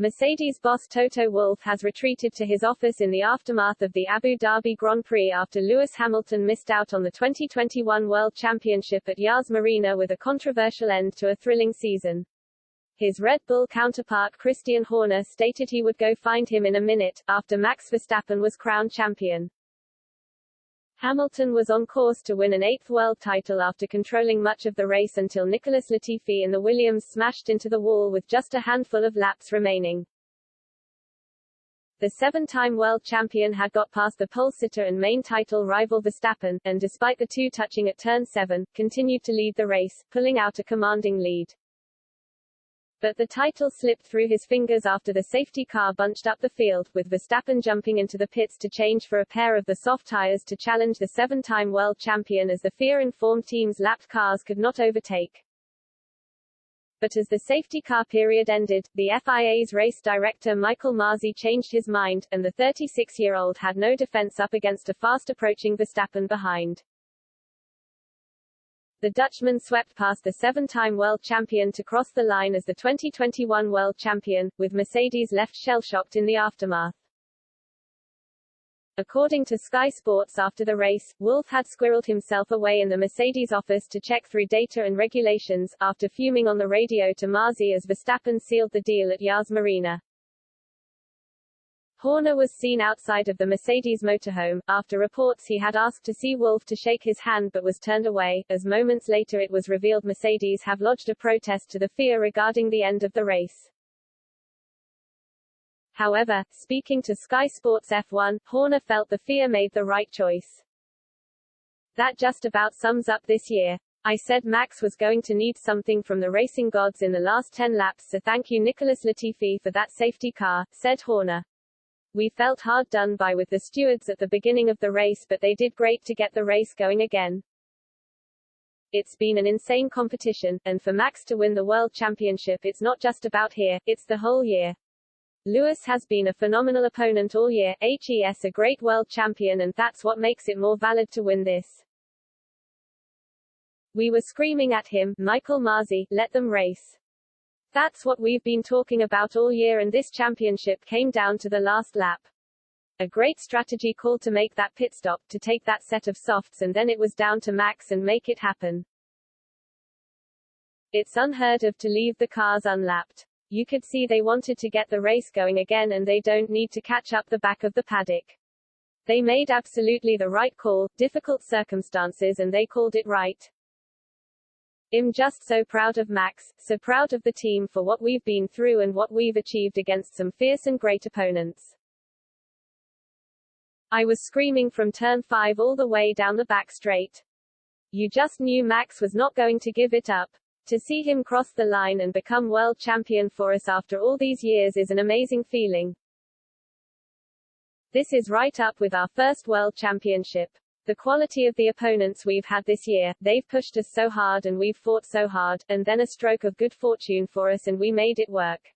Mercedes boss Toto Wolff has retreated to his office in the aftermath of the Abu Dhabi Grand Prix after Lewis Hamilton missed out on the 2021 World Championship at Yas Marina with a controversial end to a thrilling season. His Red Bull counterpart Christian Horner stated he would go find him in a minute, after Max Verstappen was crowned champion. Hamilton was on course to win an eighth world title after controlling much of the race until Nicholas Latifi in the Williams smashed into the wall with just a handful of laps remaining. The seven-time world champion had got past the pole sitter and main title rival Verstappen, and despite the two touching at turn 7, continued to lead the race, pulling out a commanding lead. But the title slipped through his fingers after the safety car bunched up the field, with Verstappen jumping into the pits to change for a pair of the soft tires to challenge the seven-time world champion as the FIA-informed team's lapped cars could not overtake. But as the safety car period ended, the FIA's race director Michael Masi changed his mind, and the 36-year-old had no defense up against a fast-approaching Verstappen behind. The Dutchman swept past the seven-time world champion to cross the line as the 2021 world champion, with Mercedes left shell-shocked in the aftermath. According to Sky Sports after the race, Wolff had squirreled himself away in the Mercedes office to check through data and regulations, after fuming on the radio to Masi as Verstappen sealed the deal at Yas Marina. Horner was seen outside of the Mercedes motorhome, after reports he had asked to see Wolff to shake his hand but was turned away, as moments later it was revealed Mercedes have lodged a protest to the FIA regarding the end of the race. However, speaking to Sky Sports F1, Horner felt the FIA made the right choice. That just about sums up this year. I said Max was going to need something from the racing gods in the last 10 laps, so thank you Nicholas Latifi for that safety car, said Horner. We felt hard done by with the stewards at the beginning of the race, but they did great to get the race going again. It's been an insane competition, and for Max to win the World Championship it's not just about here, it's the whole year. Lewis has been a phenomenal opponent all year, HES a great world champion, and that's what makes it more valid to win this. We were screaming at him, Michael Masi, let them race. That's what we've been talking about all year, and this championship came down to the last lap. A great strategy call to make that pit stop, to take that set of softs, and then it was down to Max and make it happen. It's unheard of to leave the cars unlapped. You could see they wanted to get the race going again, and they don't need to catch up the back of the paddock. They made absolutely the right call, difficult circumstances, and they called it right. I'm just so proud of Max, so proud of the team for what we've been through and what we've achieved against some fierce and great opponents. I was screaming from turn 5 all the way down the back straight. You just knew Max was not going to give it up. To see him cross the line and become world champion for us after all these years is an amazing feeling. This is right up with our first world championship. The quality of the opponents we've had this year, they've pushed us so hard and we've fought so hard, and then a stroke of good fortune for us and we made it work.